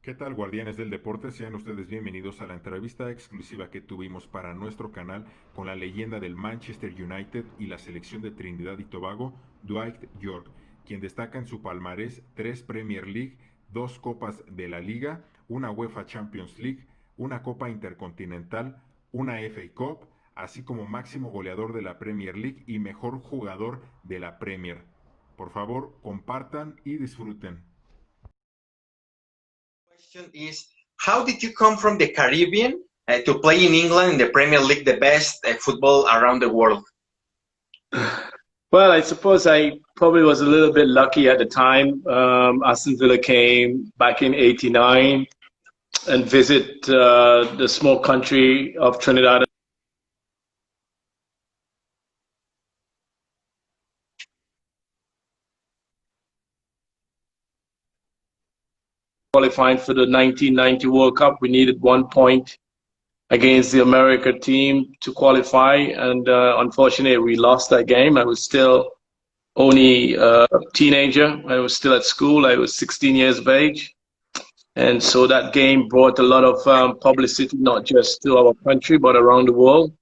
¿Qué tal, guardianes del deporte? Sean ustedes bienvenidos a la entrevista exclusiva que tuvimos para nuestro canal con la leyenda del Manchester United y la selección de Trinidad y Tobago, Dwight Yorke, quien destaca en su palmarés 3 Premier League, 2 Copas de la Liga, una UEFA Champions League, una Copa Intercontinental, una FA Cup, así como máximo goleador de la Premier League y mejor jugador de la Premier. Por favor, compartan y disfruten. Question is, how did you come from the Caribbean to play in England in the Premier League, the best football around the world? Well, I suppose I probably was a little bit lucky at the time. Aston Villa came back in '89 and visit the small country of Trinidad. Qualifying for the 1990 World Cup, we needed 1 point against the America team to qualify, and unfortunately we lost that game. I was still only a teenager. I was still at school. I was 16 years of age, and so that game brought a lot of publicity, not just to our country but around the world.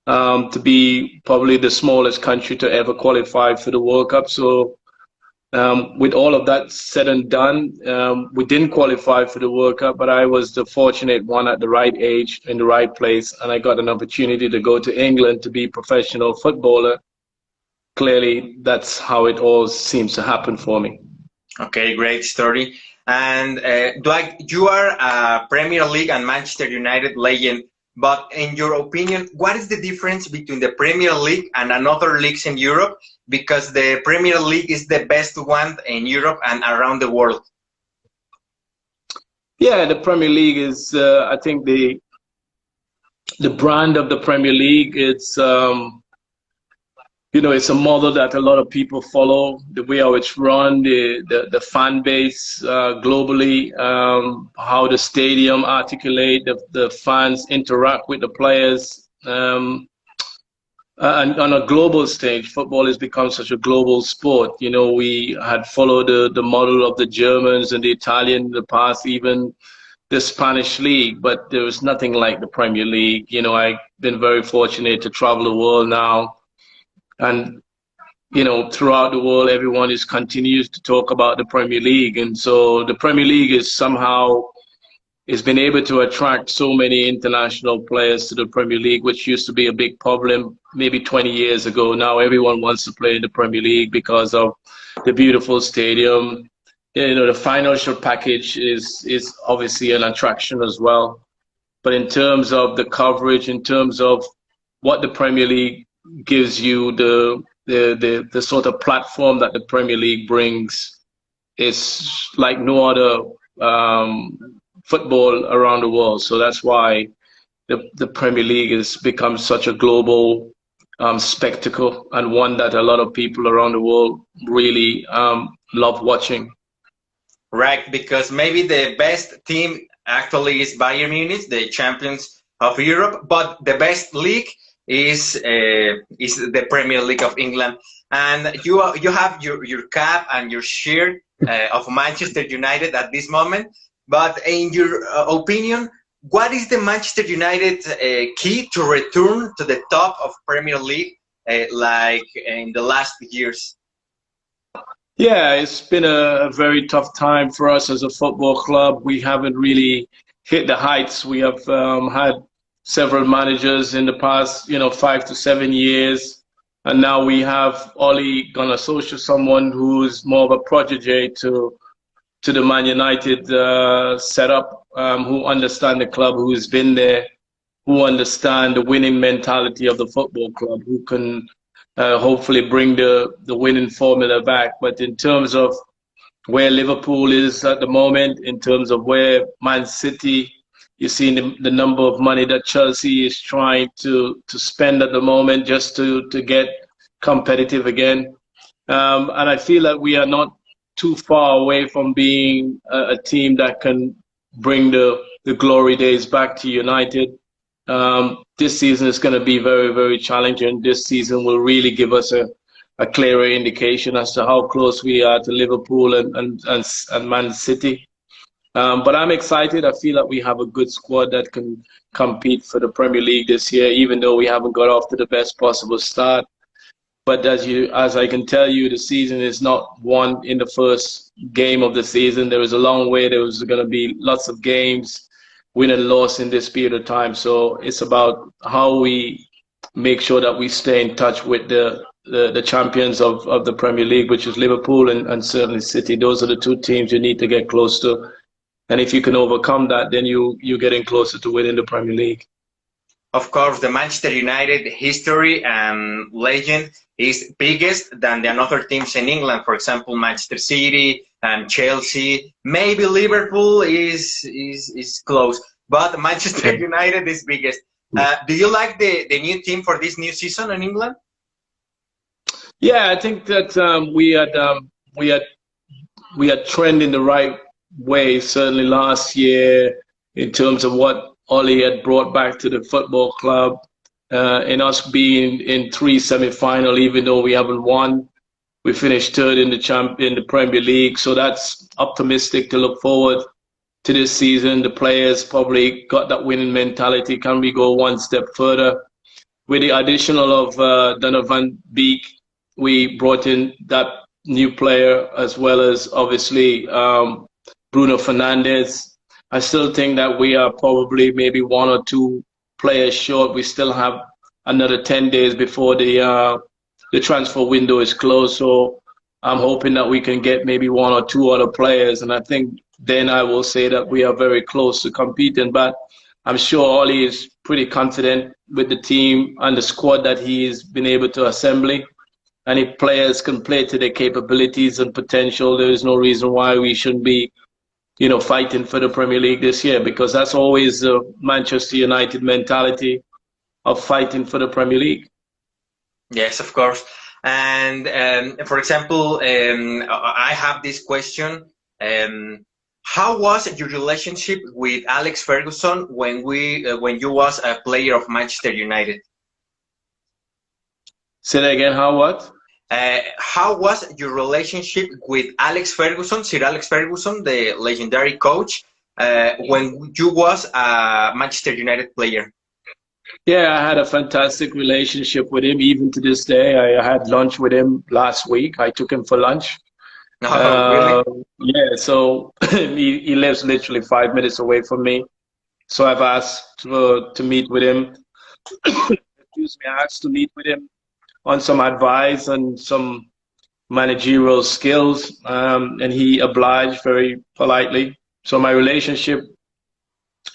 To be probably the smallest country to ever qualify for the World Cup. So with all of that said and done, we didn't qualify for the World Cup, but I was the fortunate one at the right age, in the right place, and I got an opportunity to go to England to be a professional footballer. Clearly, that's how it all seems to happen for me. Okay, great story. And Dwight, you are a Premier League and Manchester United legend, but in your opinion, what is the difference between the Premier League and another leagues in Europe? Because the Premier League is the best one in Europe and around the world. Yeah, the Premier League is, I think, the brand of the Premier League. It's it's a model that a lot of people follow. The way how it's run, the fan base globally, how the stadium articulate, the fans interact with the players. And on a global stage, football has become such a global sport. We had followed the model of the Germans and the Italian in the past, even the Spanish league, but there was nothing like the Premier League. I've been very fortunate to travel the world now. And, throughout the world, everyone continues to talk about the Premier League. And so the Premier League is somehow has been able to attract so many international players to the Premier League, which used to be a big problem maybe 20 years ago. Now everyone wants to play in the Premier League because of the beautiful stadium. The financial package is obviously an attraction as well. But in terms of the coverage, in terms of what the Premier League gives you, the sort of platform that the Premier League brings is like no other football around the world. So that's why the Premier League has become such a global spectacle, and one that a lot of people around the world really love watching. Right, because maybe the best team actually is Bayern Munich, the champions of Europe, but the best league is the Premier League of England. And you have your cap and your shirt of Manchester United at this moment. But in your opinion, what is the Manchester United key to return to the top of Premier League like in the last years? Yeah, it's been a very tough time for us as a football club. We haven't really hit the heights. We have had several managers in the past, 5 to 7 years. And now we have Ole Gunnar Solskjaer, someone who's more of a protege to the Man United setup, who understand the club, who's been there, who understand the winning mentality of the football club, who can hopefully bring the winning formula back. But in terms of where Liverpool is at the moment, in terms of where Man City, you see the number of money that Chelsea is trying to spend at the moment just to get competitive again. And I feel that we are not too far away from being a team that can bring the glory days back to United. This season is going to be very, very challenging. This season will really give us a clearer indication as to how close we are to Liverpool and Man City. But I'm excited. I feel that we have a good squad that can compete for the Premier League this year, even though we haven't got off to the best possible start. But as I can tell you, the season is not won in the first game of the season. There is a long way. There was going to be lots of games, win and loss in this period of time. So it's about how we make sure that we stay in touch with the champions of the Premier League, which is Liverpool and certainly City. Those are the two teams you need to get close to. And if you can overcome that, then you're getting closer to winning the Premier League. Of course, the Manchester United history and legend is biggest than the other teams in England. For example, Manchester City and Chelsea. Maybe Liverpool is close, but Manchester United is biggest. Do you like the new team for this new season in England? Yeah, I think that we are trending the right way. Certainly last year, in terms of what Ollie had brought back to the football club, in us being in 3 semi-final, even though we haven't won. We finished third in the Premier League, so that's optimistic to look forward to this season. The players probably got that winning mentality. Can we go one step further? With the additional of Donovan Beek, we brought in that new player, as well as obviously Bruno Fernandes. I still think that we are probably maybe 1 or 2 players short. We still have another 10 days before the transfer window is closed. So I'm hoping that we can get maybe 1 or 2 other players. And I think then I will say that we are very close to competing. But I'm sure Ollie is pretty confident with the team and the squad that he's been able to assemble. And if players can play to their capabilities and potential, there is no reason why we shouldn't be fighting for the Premier League this year, because that's always the Manchester United mentality of fighting for the Premier League. Yes, of course. And for example, I have this question. How was your relationship with Alex Ferguson when you was a player of Manchester United? Say that again, how what? How was your relationship with Alex Ferguson, Sir Alex Ferguson, the legendary coach, when you was a Manchester United player? Yeah, I had a fantastic relationship with him. Even to this day, I had lunch with him last week. I took him for lunch. Really? Yeah, so he lives literally 5 minutes away from me. So I've asked to meet with him. Excuse me, I asked to meet with him on some advice and some managerial skills, and he obliged very politely. So my relationship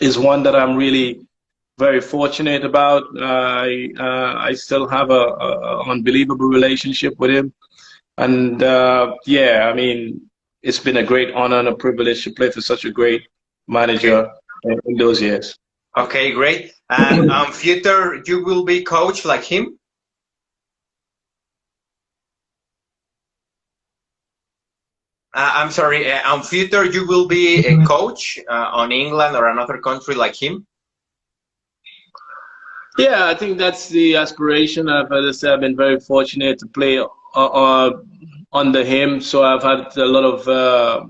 is one that I'm really very fortunate about. I still have a unbelievable relationship with him, and yeah, I mean, it's been a great honor and a privilege to play for such a great manager in those years. Okay, great. And future, you will be coach like him? I'm sorry, on future you will be a coach on England or another country like him? Yeah, I think that's the aspiration. As I said, I've been very fortunate to play under him, so I've had a lot of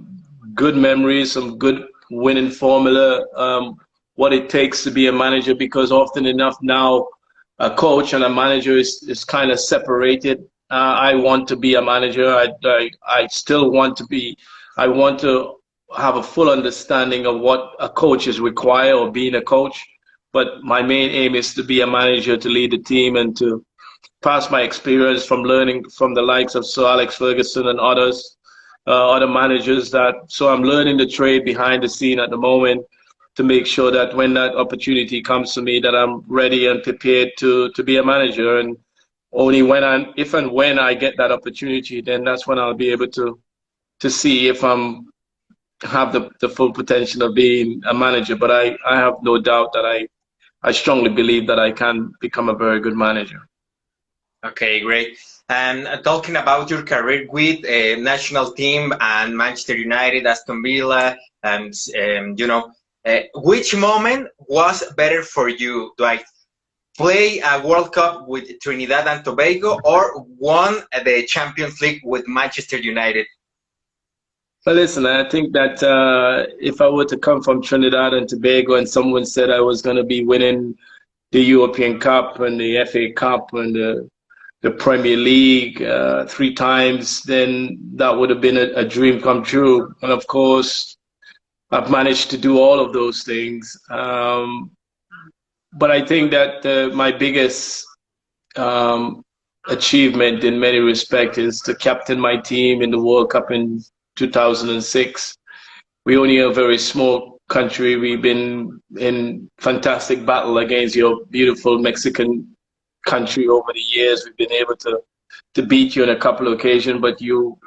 good memories, some good winning formula, what it takes to be a manager, because often enough now a coach and a manager is kind of separated. I want to be a manager. I still want to be. I want to have a full understanding of what a coach is required or being a coach. But my main aim is to be a manager, to lead the team, and to pass my experience from learning from the likes of Sir Alex Ferguson and others, other managers. So I'm learning the trade behind the scene at the moment to make sure that when that opportunity comes to me, that I'm ready and prepared to be a manager. And only if and when I get that opportunity, then that's when I'll be able to see if have the full potential of being a manager. But I have no doubt that I strongly believe that I can become a very good manager. Okay, great. And talking about your career with a national team and Manchester United, Aston Villa, and which moment was better for you, Dwight? Play a World Cup with Trinidad and Tobago or won the Champions League with Manchester United? Well, listen, I think that if I were to come from Trinidad and Tobago and someone said I was going to be winning the European Cup and the FA Cup and the Premier League 3 times, then that would have been a dream come true. And of course, I've managed to do all of those things. But I think that my biggest achievement in many respects is to captain my team in the World Cup in 2006. We only a very small country. We've been in fantastic battle against your beautiful Mexican country over the years. We've been able to beat you on a couple of occasions, but your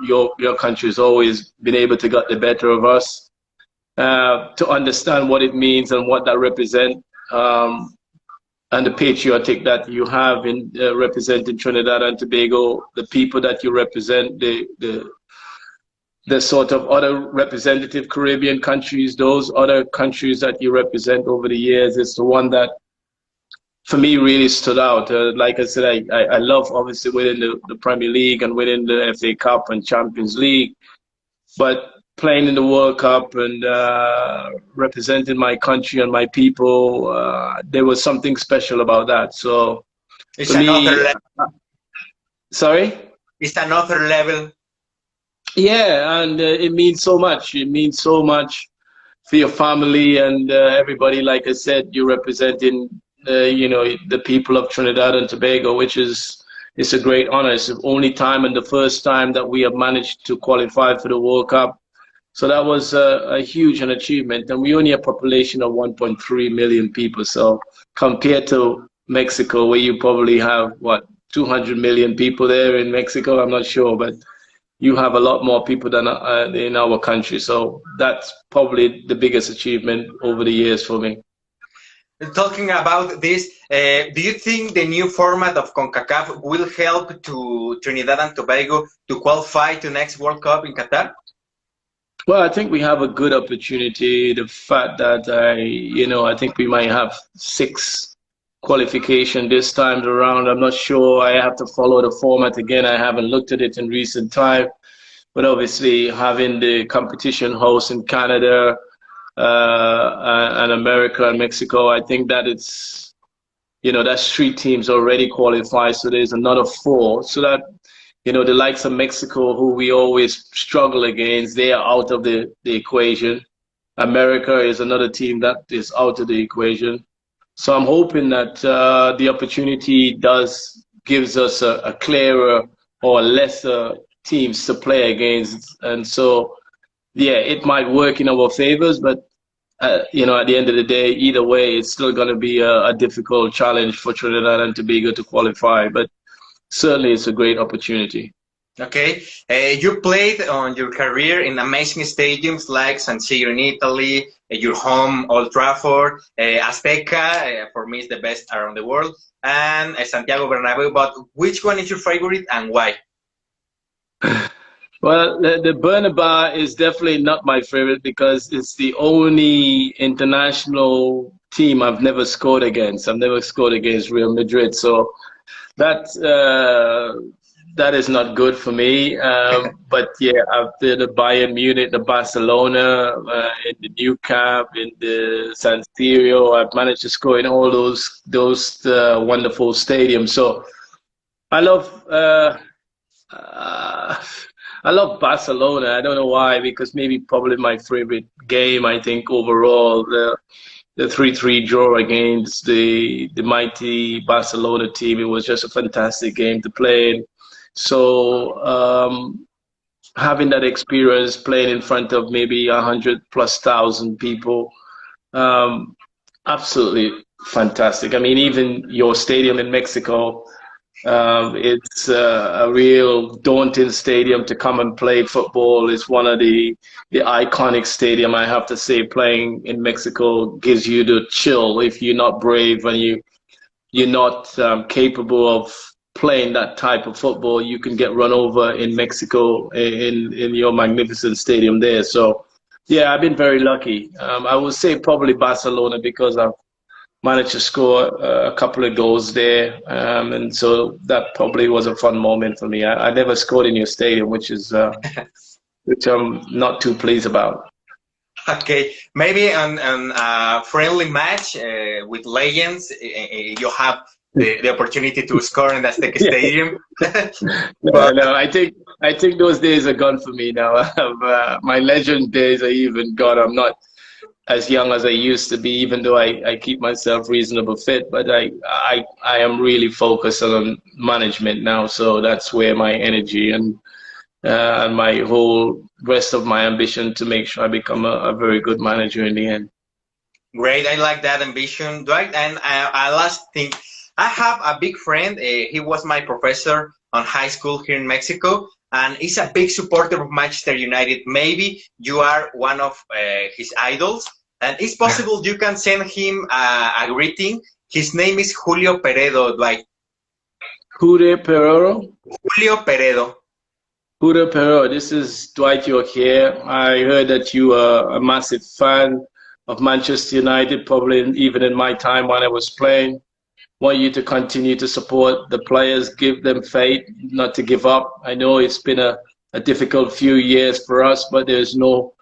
country has always been able to get the better of us. To understand what it means and what that represents, and the patriotic that you have in representing Trinidad and Tobago, the people that you represent, the sort of other representative Caribbean countries, those other countries that you represent over the years, is the one that, for me, really stood out. Like I said, I love, obviously, winning the Premier League and winning the FA Cup and Champions League, but playing in the World Cup and representing my country and my people, there was something special about that. So, it's another level. Sorry? It's another level. Yeah, and it means so much. It means so much for your family and everybody. Like I said, you're representing, the people of Trinidad and Tobago, which is, it's a great honor. It's the only time and the first time that we have managed to qualify for the World Cup. So that was a huge achievement. And we only have a population of 1.3 million people. So compared to Mexico, where you probably have, 200 million people there in Mexico? I'm not sure, but you have a lot more people than in our country. So that's probably the biggest achievement over the years for me. Talking about this, do you think the new format of CONCACAF will help to Trinidad and Tobago to qualify to next World Cup in Qatar? Well, I think we have a good opportunity. The fact that I think we might have 6 qualification this time around. I'm not sure. I have to follow the format again. I haven't looked at it in recent time, but obviously having the competition host in Canada and America and Mexico, I think that it's, that's 3 teams already qualified. So there's another 4. So that, the likes of Mexico, who we always struggle against, they are out of the equation. America is another team that is out of the equation. So I'm hoping that the opportunity gives us a clearer or lesser teams to play against. And so, yeah, it might work in our favors, but at the end of the day, either way, it's still going to be a difficult challenge for Trinidad and Tobago to qualify. But certainly, it's a great opportunity. Okay, you played on your career in amazing stadiums like San Siro in Italy, your home Old Trafford, Azteca, for me is the best around the world, and Santiago Bernabeu. But which one is your favorite and why? Well, the Bernabeu is definitely not my favorite because it's the only international team I've never scored against. I've never scored against Real Madrid, so that is not good for me. But yeah, I've been the Bayern Munich, the Barcelona, in the Nou Camp, in the San Siro. I've managed to score in all those wonderful stadiums. So I love Barcelona. I don't know why, because probably my favorite game, I think, overall, the 3-3 draw against the mighty Barcelona team. It was just a fantastic game to play. So having that experience playing in front of maybe 100,000+ people, absolutely fantastic. I mean, even your stadium in Mexico, it's a real daunting stadium to come and play football. It's one of the iconic stadium, I have to say. Playing in Mexico gives you the chill if you're not brave and you're not capable of playing that type of football. You can get run over in Mexico in your magnificent stadium there. So yeah, I've been very lucky. I would say probably Barcelona because I've managed to score a couple of goals there, and so that probably was a fun moment for me. I never scored in your stadium, which is which I'm not too pleased about. Okay, maybe on a friendly match with legends, you have the opportunity to score in the Azteca Stadium. No, no, I think those days are gone for me now. My legend days are even gone. I'm not as young as I used to be, even though I keep myself reasonable fit. But I am really focused on management now, so that's where my energy and my whole rest of my ambition to make sure I become a very good manager in the end. Great, I like that ambition, Dwight. And I last thing, I have a big friend. He was my professor on high school here in Mexico, and he's a big supporter of Manchester United. Maybe you are one of his idols, and it's possible you can send him a greeting. His name is Julio Peredo, Dwight. Julio Peredo? Julio Peredo. Julio Peredo, this is Dwight Yorke here. I heard that you are a massive fan of Manchester United, probably even in my time when I was playing. Want you to continue to support the players, give them faith, not to give up. I know it's been a difficult few years for us, but there's no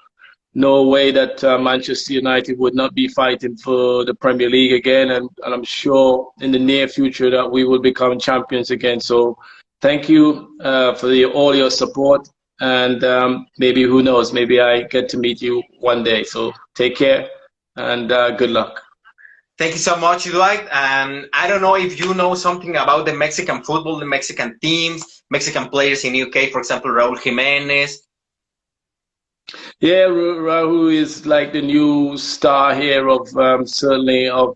way that Manchester United would not be fighting for the Premier League again, and I'm sure in the near future that we will become champions again. So thank you for all your support, and maybe, who knows, maybe I get to meet you one day. So take care and good luck. Thank you so much, Dwight. And I don't know if you know something about the Mexican football, the Mexican teams, Mexican players in UK, for example, Raúl Jiménez. Yeah, Raúl is like the new star here of certainly of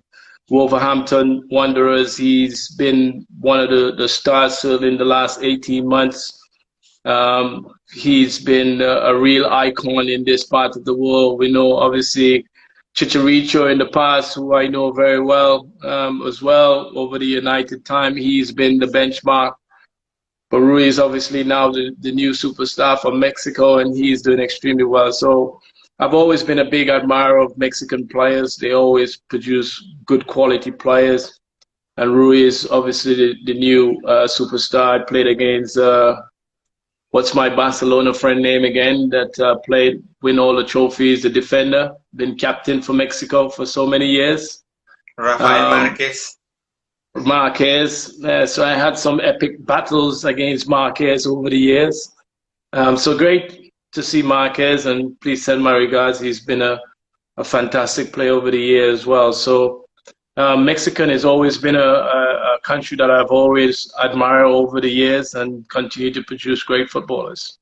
Wolverhampton Wanderers. He's been one of the stars certainly in the last 18 months. He's been a real icon in this part of the world. We know obviously Chicharito in the past, who I know very well as well over the United time. He's been the benchmark. But Rui is obviously now the new superstar from Mexico, and he's doing extremely well. So I've always been a big admirer of Mexican players. They always produce good quality players. And Rui is obviously the new superstar. I played against, what's my Barcelona friend name again, that win all the trophies, the defender, been captain for Mexico for so many years. Rafael Marquez. Marquez. So I had some epic battles against Marquez over the years. So great to see Marquez, and please send my regards. He's been a fantastic player over the years as well. So Mexican has always been a country that I've always admired over the years and continue to produce great footballers.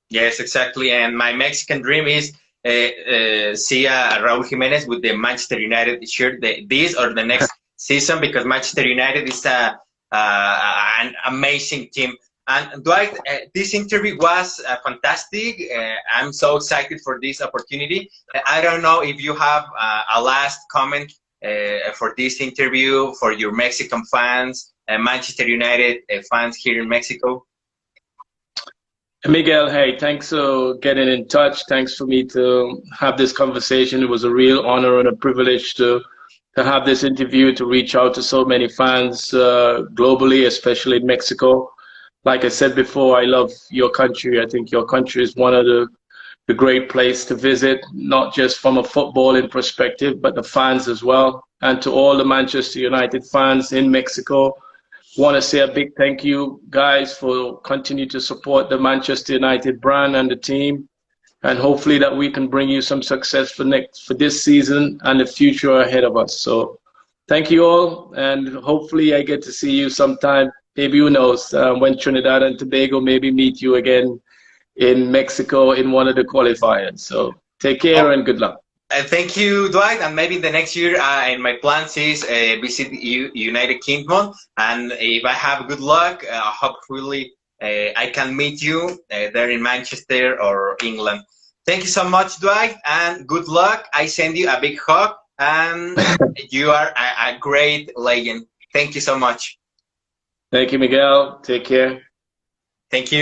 Yes, exactly. And my Mexican dream is see Raúl Jiménez with the Manchester United shirt this or the next season, because Manchester United is an amazing team. And Dwight, this interview was fantastic. I'm so excited for this opportunity. I don't know if you have a last comment for this interview for your Mexican fans, Manchester United fans here in Mexico. Miguel, hey, thanks for getting in touch. Thanks for me to have this conversation. It was a real honor and a privilege to have this interview, to reach out to so many fans globally, especially in Mexico. Like I said before, I love your country. I think your country is one of the great place to visit, not just from a footballing perspective, but the fans as well. And to all the Manchester United fans in Mexico, want to say a big thank you, guys, for continue to support the Manchester United brand and the team. And hopefully that we can bring you some success for this season and the future ahead of us. So thank you all, and hopefully I get to see you sometime. Maybe, who knows, when Trinidad and Tobago maybe meet you again in Mexico in one of the qualifiers. So take care and good luck. Thank you, Dwight. And maybe the next year, in my plans is visit United Kingdom. And if I have good luck, hopefully I can meet you there in Manchester or England. Thank you so much, Dwight, and good luck. I send you a big hug, and you are a great legend. Thank you so much. Thank you, Miguel. Take care. Thank you.